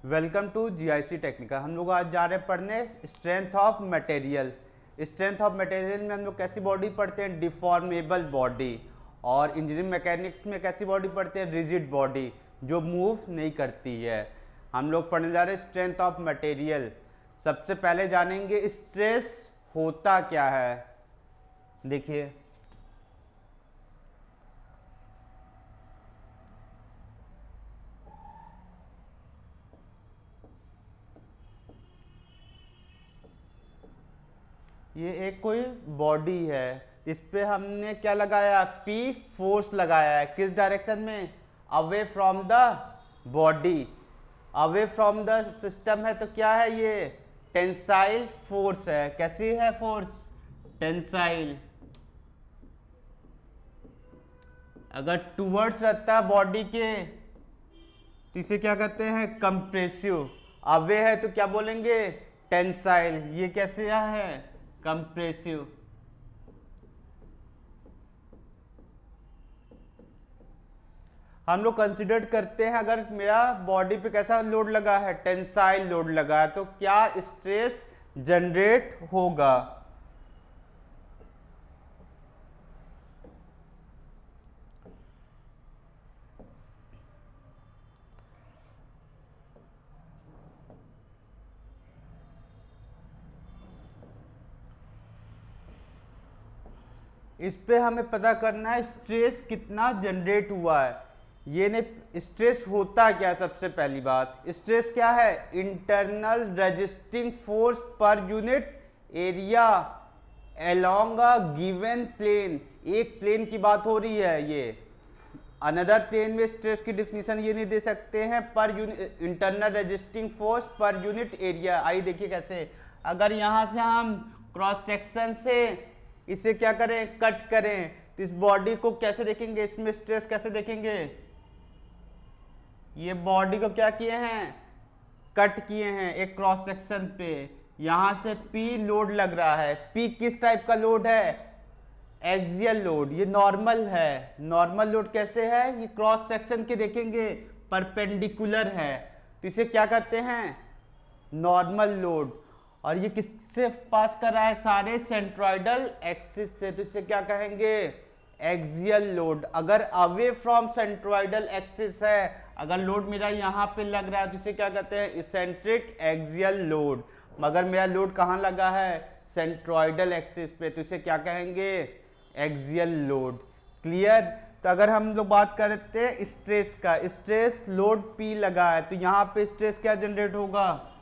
Welcome to GIC technical. हम लोग आज जा रहे हैं पढ़ने strength of material. Strength of material में हम लोग कैसी बॉडी पढ़ते हैं? Deformable body. और इंजीनियरिंग मैकेनिक्स में कैसी बॉडी पढ़ते हैं? रिजिड बॉडी, जो मूव नहीं करती है। हम लोग पढ़ने जा रहे हैं स्ट्रेंथ ऑफ मटेरियल। सबसे पहले जानेंगे स्ट्रेस होता क्या है। देखिए, ये एक कोई बॉडी है, इस पे हमने क्या लगाया? पी फोर्स लगाया है। किस डायरेक्शन में? Away from the body, away from the system है। तो क्या है ये? टेंसाइल फोर्स है। कैसी है फोर्स? टेंसाइल। अगर टूवर्ड्स रहता है बॉडी के तो इसे क्या कहते हैं? कंप्रेसिव। अवे है तो क्या बोलेंगे? टेंसाइल। ये कैसे है? कंप्रेसिव। हम लोग कंसिडर करते हैं अगर मेरा बॉडी पे कैसा लोड लगा है? टेंसाइल लोड लगा है, तो क्या स्ट्रेस जनरेट होगा? इस पे हमें पता करना है स्ट्रेस कितना जनरेट हुआ है। ये नहीं, स्ट्रेस होता क्या है? सबसे पहली बात, स्ट्रेस क्या है? Internal resisting force per unit area along a given plane. एक प्लेन की बात हो रही है। ये अनदर प्लेन में स्ट्रेस की डिफिनीशन ये नहीं दे सकते हैं। Per unit internal resisting force per unit area. आई देखिए कैसे, अगर यहाँ से हम क्रॉस सेक्शन से इसे क्या करें? कट करें, तो इस बॉडी को कैसे देखेंगे? इसमें स्ट्रेस कैसे देखेंगे? ये बॉडी को क्या किए हैं? कट किए हैं एक क्रॉस सेक्शन पे। यहां से P लोड लग रहा है। P किस टाइप का लोड है? Axial load. ये नॉर्मल है। नॉर्मल लोड कैसे है? ये क्रॉस सेक्शन के देखेंगे परपेंडिकुलर है, तो इसे क्या कहते हैं? Normal load. और ये किससे पास कर रहा है? सारे सेंट्रॉइडल एक्सिस से, तो इसे क्या कहेंगे? Axial load. अगर अवे फ्रॉम सेंट्रॉइडल एक्सिस है, अगर लोड मेरा यहाँ पे लग रहा है, तो इसे क्या कहते हैं? Eccentric axial load. मगर मेरा लोड कहाँ लगा है? सेंट्रॉइडल एक्सिस पे, तो इसे क्या कहेंगे? Axial load. क्लियर? तो अगर हम लोग बात करते हैं स्ट्रेस का, स्ट्रेस लोड P लगा है, तो यहाँ पे स्ट्रेस क्या जनरेट होगा?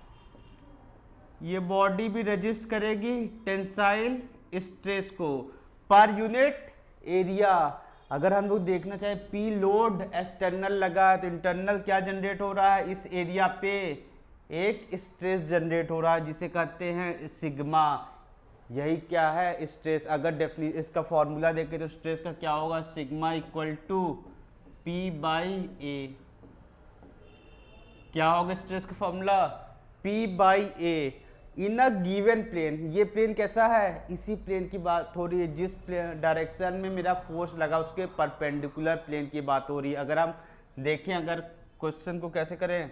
ये बॉडी भी रजिस्ट करेगी टेंसाइल स्ट्रेस को पर यूनिट एरिया। अगर हम लोग देखना चाहे P लोड एक्सटर्नल लगा है, तो इंटरनल क्या जनरेट हो रहा है? इस एरिया पे एक स्ट्रेस जनरेट हो रहा है, जिसे कहते हैं सिग्मा। यही क्या है? स्ट्रेस। अगर डेफिनेशन इसका फॉर्मूला देखें तो स्ट्रेस का क्या होगा? Sigma equal to P/A। क्या होगा स्ट्रेस का formula? P/A in a given plane. ये प्लेन कैसा है? इसी प्लेन की बात हो रही है, जिस प्लेन डायरेक्शन में मेरा फोर्स लगा उसके परपेंडिकुलर प्लेन की बात हो रही है। अगर हम देखें, अगर क्वेश्चन को कैसे करें,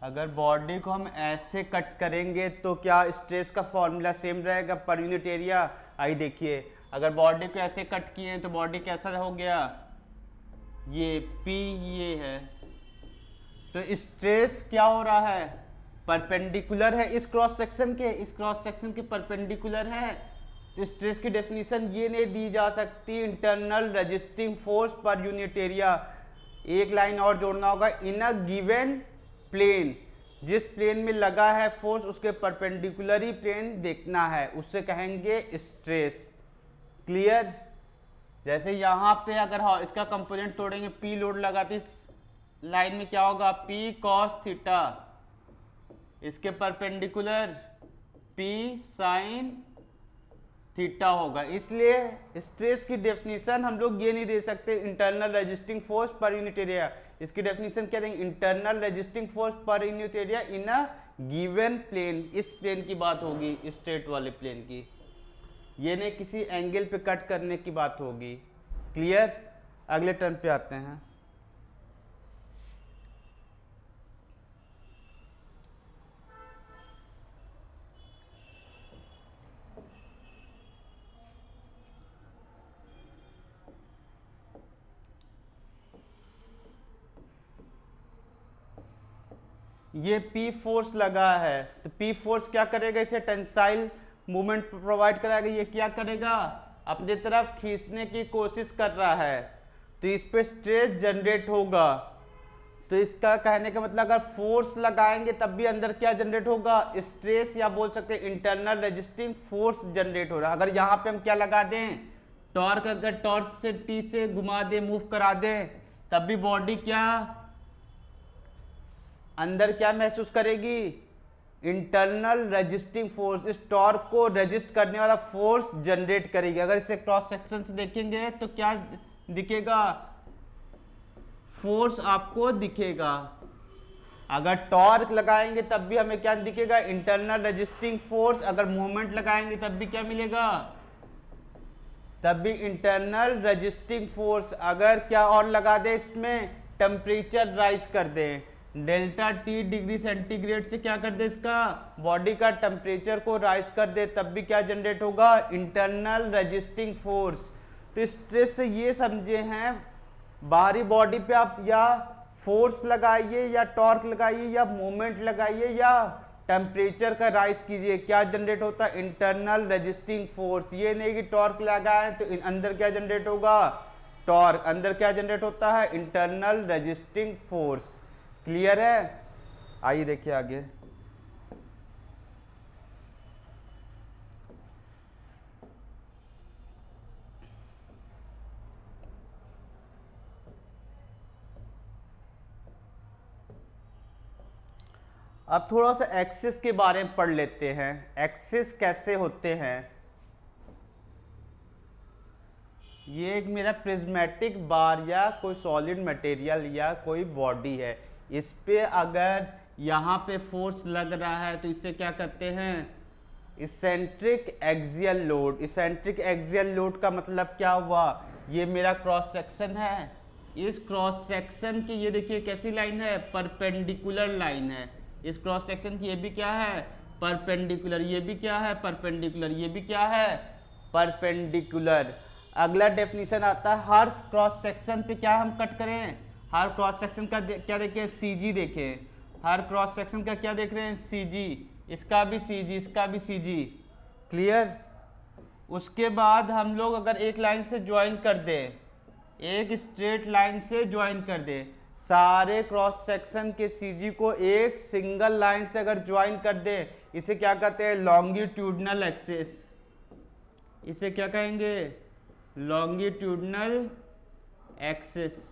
अगर बॉडी को हम ऐसे कट करेंगे तो क्या स्ट्रेस का फॉर्मूला सेम रहेगा पर यूनिट एरिया? आई देखिए, अगर बॉडी को ऐसे कट किए तो बॉडी कैसा हो गया? ये P ये है, तो स्ट्रेस क्या हो रहा है? परपेंडिकुलर है इस क्रॉस सेक्शन के, इस क्रॉस सेक्शन के परपेंडिकुलर है। तो स्ट्रेस की डेफिनेशन ये नहीं दी जा सकती, internal resisting force per unit area. एक लाइन और जोड़ना होगा, इन अ गिवन प्लेन। जिस प्लेन में लगा है फोर्स उसके परपेंडिकुलर ही प्लेन देखना है, उससे कहेंगे स्ट्रेस। क्लियर? जैसे यहाँ पे अगर इसका कंपोनेंट तोड़ेंगे, P लोड लगा, तो इस लाइन में क्या होगा? P cos थीटा, इसके परपेंडिकुलर P sin थीटा होगा। इसलिए स्ट्रेस की डेफिनेशन हम लोग ये नहीं दे सकते internal resisting force per unit area. इसकी डेफिनेशन क्या देंगे, internal resisting force per unit area in a given plane. इस प्लेन की बात होगी, स्ट्रेट वाले प्लेन की, ये नहीं किसी एंगल पे कट करने की बात होगी। क्लियर। अगले टर्म पे आते हैं। ये P फोर्स लगा है, तो P फोर्स क्या करेगा, इसे टेंसाइल मूवमेंट प्रोवाइड कराएगा। ये क्या करेगा, अपनी तरफ खींचने की कोशिश कर रहा है, तो इस पे स्ट्रेस जनरेट होगा। तो इसका कहने का मतलब अगर फोर्स लगाएंगे तब भी अंदर क्या जनरेट होगा, स्ट्रेस, या बोल सकते हैं इंटरनल रेजिस्टिंग फोर्स जनरेट हो रहा है। अगर यहाँ पे हम क्या लगा दें, टॉर्क, अगर टॉर्क से T से घुमा दें, मूव करा दें, तब भी बॉडी क्या अंदर क्या महसूस करेगी, इंटरनल रेजिस्टिंग फोर्स, इस टॉर्क को रेजिस्ट करने वाला फोर्स जनरेट करेगी। अगर इसे क्रॉस सेक्शन से देखेंगे तो क्या दिखेगा, फोर्स आपको दिखेगा। अगर टॉर्क लगाएंगे तब भी हमें क्या दिखेगा, इंटरनल रेजिस्टिंग फोर्स। अगर मूवमेंट लगाएंगे तब भी क्या मिलेगा, तब भी इंटरनल रेजिस्टिंग फोर्स। अगर क्या और लगा दे, इसमें टेम्परेचर राइज कर दें, डेल्टा T डिग्री सेंटीग्रेड से क्या कर दे, इसका बॉडी का टेम्परेचर को राइज कर दे, तब भी क्या जनरेट होगा, इंटरनल रेजिस्टिंग फोर्स। तो स्ट्रेस से ये समझे हैं, बाहरी बॉडी पे आप या फोर्स लगाइए, या टॉर्क लगाइए, या मोमेंट लगाइए, या टेम्परेचर का राइज कीजिए, क्या जनरेट होता है, इंटरनल रेजिस्टिंग फोर्स। ये नहीं कि टॉर्क लगाए तो अंदर क्या जनरेट होगा, टॉर्क, अंदर क्या जनरेट होता है, इंटरनल रेजिस्टिंग फोर्स। क्लियर है। आइए देखिए आगे। अब थोड़ा सा एक्सिस के बारे में पढ़ लेते हैं, एक्सिस कैसे होते हैं। ये एक मेरा प्रिज्मेटिक बार या कोई सॉलिड मटेरियल या कोई बॉडी है, इस पे अगर यहाँ पे फोर्स लग रहा है तो इसे क्या कहते हैं, eccentric axial load. Eccentric axial load का मतलब क्या हुआ, ये मेरा क्रॉस सेक्शन है, इस क्रॉस सेक्शन की ये देखिए कैसी लाइन है, परपेंडिकुलर लाइन है। इस क्रॉस सेक्शन की ये भी क्या है, परपेंडिकुलर, ये भी क्या है, परपेंडिकुलर, ये भी क्या है, परपेंडिकुलर। अगला डेफिनेशन आता है, हर क्रॉस सेक्शन पे क्या हम कट करें, हर क्रॉस सेक्शन का क्या देखें, CG देखें, हर क्रॉस सेक्शन का क्या देख रहे हैं, CG, इसका भी CG, इसका भी CG। क्लियर। उसके बाद हम लोग अगर एक लाइन से ज्वाइन कर दें, एक स्ट्रेट लाइन से ज्वाइन कर दें, सारे क्रॉस सेक्शन के CG को एक सिंगल लाइन से अगर ज्वाइन कर दें, इसे क्या कहते हैं, लॉन्गिट्यूडनल एक्सिस। इसे क्या कहेंगे, लॉन्गिट्यूडनल एक्सिस।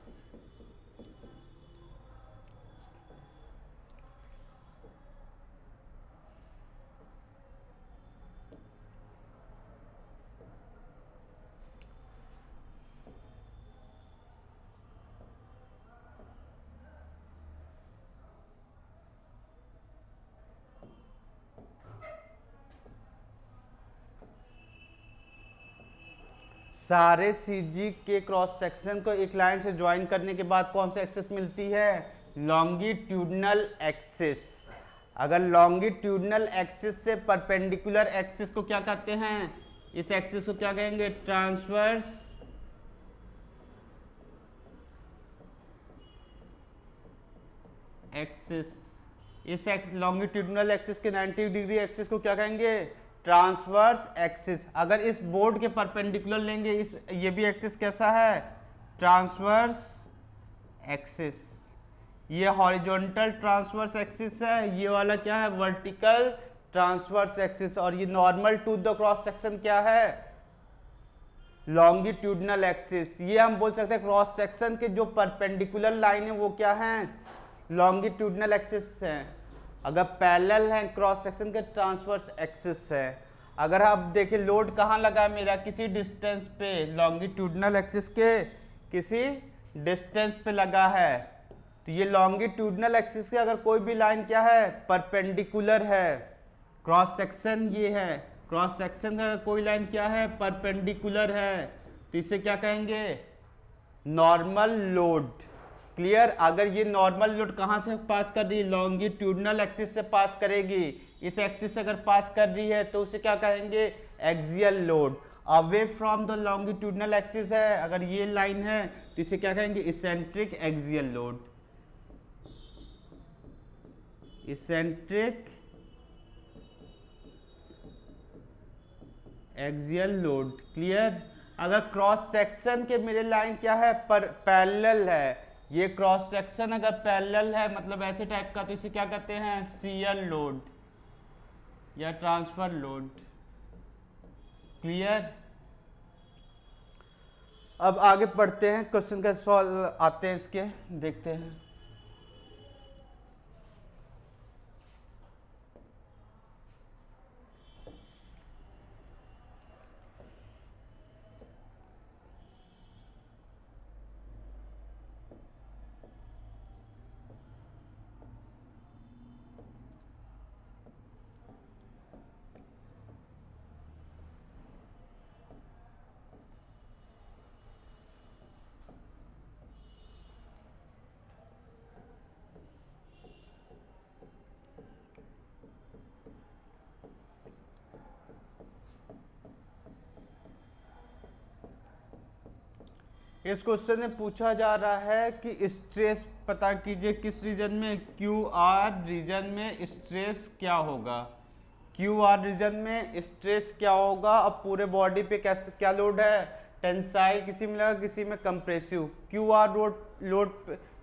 सारे CG के क्रॉस सेक्शन को एक लाइन से ज्वाइन करने के बाद कौन सी एक्सिस मिलती है, लॉन्गिट्यूडनल एक्सिस। अगर लॉन्गिट्यूडनल एक्सिस से परपेंडिकुलर एक्सिस को क्या कहते हैं, इस एक्सिस को क्या कहेंगे, ट्रांसवर्स एक्सिस। इस लॉन्गिट्यूडनल एक्सिस के 90 डिग्री एक्सिस को क्या कहेंगे, ट्रांसवर्स एक्सिस। अगर इस बोर्ड के परपेंडिकुलर लेंगे, इस ये भी एक्सिस कैसा है, ट्रांसवर्स एक्सिस। ये हॉरिजॉन्टल ट्रांसवर्स एक्सिस है, ये वाला क्या है, वर्टिकल ट्रांसवर्स एक्सिस। और ये normal to the cross section क्या है, लॉन्गिट्यूडनल एक्सिस। ये हम बोल सकते हैं क्रॉस सेक्शन के जो परपेंडिकुलर लाइन है वो क्या है, लॉन्गिट्यूडनल एक्सिस है। अगर पैरेलल है क्रॉस सेक्शन के, ट्रांसवर्स एक्सिस है। अगर आप देखें लोड कहाँ लगा है मेरा, किसी डिस्टेंस पे, लॉन्गिट्यूडनल एक्सिस के किसी डिस्टेंस पे लगा है, तो ये लॉन्गिट्यूडनल एक्सिस के अगर कोई भी लाइन क्या है, परपेंडिकुलर है, क्रॉस सेक्शन ये है, क्रॉस सेक्शन का कोई लाइन क्या है, परपेंडिकुलर है, तो इसे क्या कहेंगे, नॉर्मल लोड। क्लियर। अगर ये नॉर्मल लोड कहाँ से पास कर रही है, लॉन्गिट्यूडनल एक्सिस से पास करेगी, इस एक्सिस से अगर पास कर रही है तो उसे क्या कहेंगे, axial load. Away from the longitudinal axis है, अगर ये लाइन है तो इसे क्या कहेंगे, eccentric axial load, eccentric axial load. Clear. अगर क्रॉस सेक्शन के मेरे लाइन क्या है, पर पैरेलल है, ये क्रॉस सेक्शन अगर पैरेलल है मतलब ऐसे टाइप का, तो इसे क्या कहते हैं, शियर लोड या ट्रांसफर लोड। क्लियर। अब आगे पढ़ते हैं, क्वेश्चन का सॉल्व आते हैं इसके, देखते हैं। इस क्वेश्चन में पूछा जा रहा है कि स्ट्रेस पता कीजिए किस रीजन में, क्यू आर रीजन में स्ट्रेस क्या होगा, क्यू आर रीजन में स्ट्रेस क्या होगा। अब पूरे बॉडी पे कैसे क्या लोड है, टेंसाइल, किसी में लगा किसी में compressive. Q R load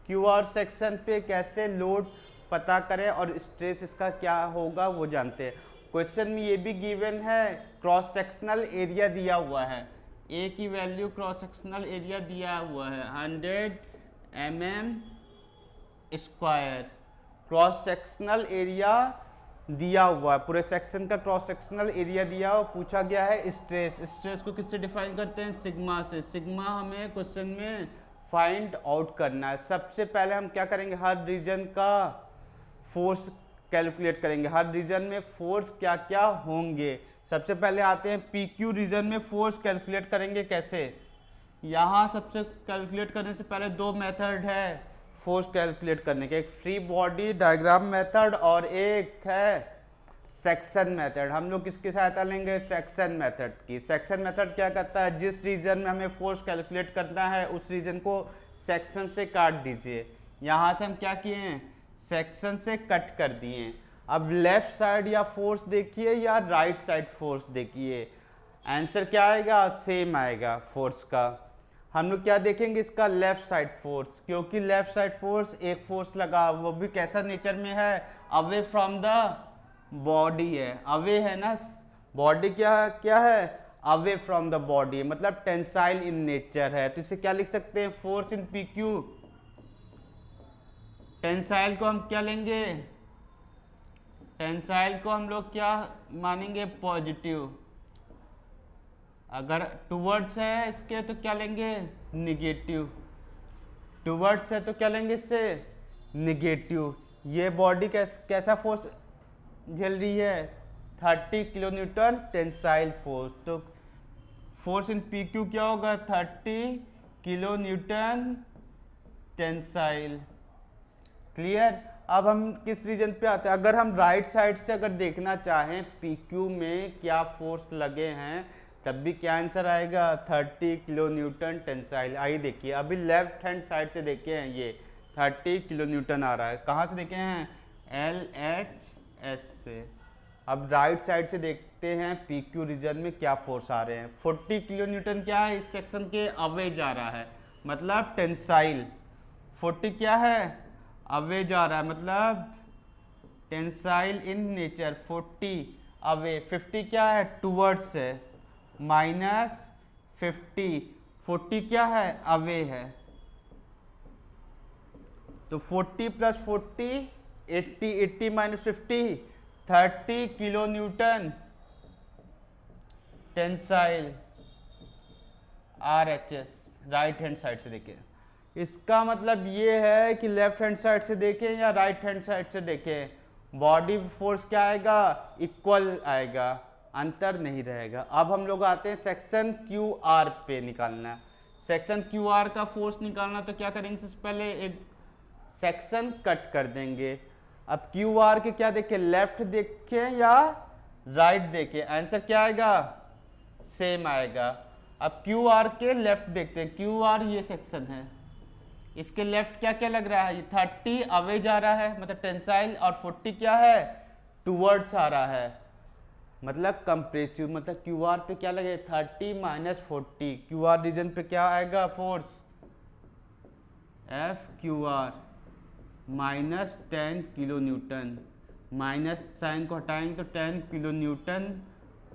Q R section पे कैसे लोड पता करें और स्ट्रेस इसका क्या होगा वो जानते हैं। क्वेश्चन में ये भी गिवन है, क्रॉस सेक्शनल एरिया दिया हुआ है, ए की वैल्यू क्रॉस सेक्शनल एरिया दिया हुआ है 100 mm square, cross sectional area दिया हुआ है, पूरे सेक्शन का क्रॉस सेक्शनल एरिया दिया हुआ। पूछा गया है स्ट्रेस, स्ट्रेस को किससे डिफाइन करते हैं, सिग्मा से। सिग्मा हमें क्वेश्चन में फाइंड आउट करना है। सबसे पहले हम क्या करेंगे, हर रीजन का फोर्स कैलकुलेट करेंगे, हर रीजन में फोर्स क्या क्या होंगे। सबसे पहले आते हैं पी क्यू रीजन में फोर्स कैलकुलेट करेंगे कैसे। यहाँ सबसे कैलकुलेट करने से पहले दो मेथड है फोर्स कैलकुलेट करने के, एक फ्री बॉडी डायग्राम मेथड और एक है सेक्शन मेथड। हम लोग किसकी सहायता लेंगे, सेक्शन मेथड की। सेक्शन मेथड क्या करता है, जिस रीजन में हमें फोर्स कैलकुलेट करना है उस रीजन को सेक्शन से काट दीजिए। यहाँ से हम क्या किए हैं, सेक्शन से कट कर दिए। अब लेफ्ट साइड या फोर्स देखिए या राइट साइड फोर्स देखिए, आंसर क्या आएगा, सेम आएगा फोर्स का। हम लोग क्या देखेंगे, इसका लेफ्ट साइड फोर्स, क्योंकि लेफ्ट साइड फोर्स एक फोर्स लगा, वो भी कैसा नेचर में है, अवे फ्रॉम द बॉडी है, अवे है ना, बॉडी क्या क्या है, अवे फ्रॉम द बॉडी, मतलब टेंसाइल इन नेचर है। तो इसे क्या लिख सकते हैं, force in P Q. Tensile को हम क्या लेंगे, टेंसाइल को हम लोग क्या मानेंगे, पॉजिटिव। अगर टूवर्ड्स है इसके तो क्या लेंगे, निगेटिव। टूवर्ड्स है तो क्या लेंगे इससे, निगेटिव। ये बॉडी कैसा फोर्स झेल रही है, 30 किलो न्यूटन टेंसाइल फोर्स। तो फोर्स इन पी क्यू क्या होगा, 30 किलो न्यूटन टेंसाइल। क्लियर। अब हम किस रीजन पे आते हैं, अगर हम राइट साइड से अगर देखना चाहें पी क्यू में क्या फोर्स लगे हैं, तब भी क्या आंसर आएगा, 30 किलो न्यूटन टेंसाइल। आइए देखिए, अभी लेफ्ट हैंड साइड से देखे हैं, ये 30 किलो न्यूटन आ रहा है, कहाँ से देखे हैं, LHS से। अब राइट साइड से देखते हैं पी क्यू रीजन में क्या फोर्स आ रहे हैं। 40 किलो न्यूटन क्या है, इस सेक्शन के अवे जा रहा है, मतलब टेंसाइल। 40 क्या है, अवे जा रहा है, मतलब टेंसाइल इन नेचर। 40 अवे, 50 क्या है, टूवर्ड्स है, -50। 40 क्या है, अवे है, तो 40 + 40 80, 80 - 50 30 kilo Newton tensile RHS। Right hand side से देखिए, इसका मतलब ये है कि लेफ्ट हैंड साइड से देखें या राइट हैंड साइड से देखें, बॉडी फोर्स क्या आएगा, इक्वल आएगा, अंतर नहीं रहेगा। अब हम लोग आते हैं सेक्शन क्यू आर पे निकालना। सेक्शन क्यू आर का फोर्स निकालना तो क्या करेंगे, सबसे पहले एक सेक्शन कट कर देंगे। अब क्यू आर के क्या देखें, लेफ्ट देखें या राइट देखें, आंसर क्या आएगा, सेम आएगा। अब क्यू आर के लेफ्ट देखते हैं, क्यू आर ये सेक्शन है, इसके लेफ्ट क्या क्या लग रहा है, ये 30 अवे जा रहा है मतलब टेंसाइल, और 40 क्या है, टूवर्ड्स आ रहा है मतलब कंप्रेसिव। मतलब क्यू आर पे क्या लगे, 30 माइनस 40, क्यू आर रीजन पे क्या आएगा force, F Q R minus 10 kilonewton, minus sign को हटाएंगे तो 10 किलो न्यूटन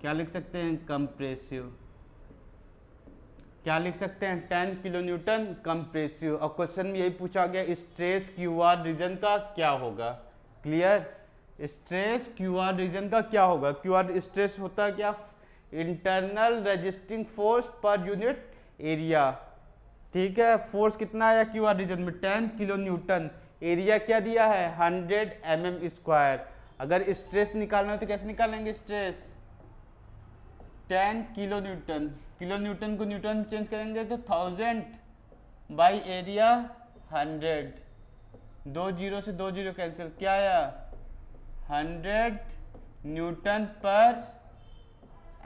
क्या लिख सकते हैं, कंप्रेसिव। क्या लिख सकते हैं, 10 किलो न्यूटन कंप्रेसिव। और क्वेश्चन में यही पूछा गया, स्ट्रेस क्यू आर रीजन का क्या होगा। Clear, stress Q R region का क्या होगा। क्यू आर स्ट्रेस होता है क्या, internal resisting force per unit area. ठीक है, फोर्स कितना आया क्यू आर रीजन में, 10 किलो न्यूटन, एरिया क्या दिया है 100 mm²। अगर स्ट्रेस निकालना है तो कैसे निकालेंगे stress, 10 kilo Newton, kilo Newton को न्यूटन चेंज करेंगे तो 1000 बाई एरिया 100, 2 जीरो से 2 जीरो कैंसिल, क्या आया 100 न्यूटन पर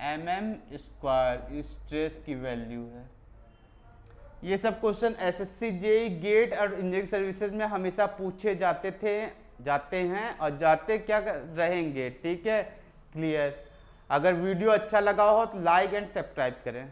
mm², स्ट्रेस की वैल्यू है। ये सब क्वेश्चन एसएससी जेईई गेट और इंजीनियरिंग सर्विसेज में हमेशा पूछे जाते हैं और जाते क्या रहेंगे। ठीक है, क्लियर। अगर वीडियो अच्छा लगा हो तो लाइक एंड सब्सक्राइब करें।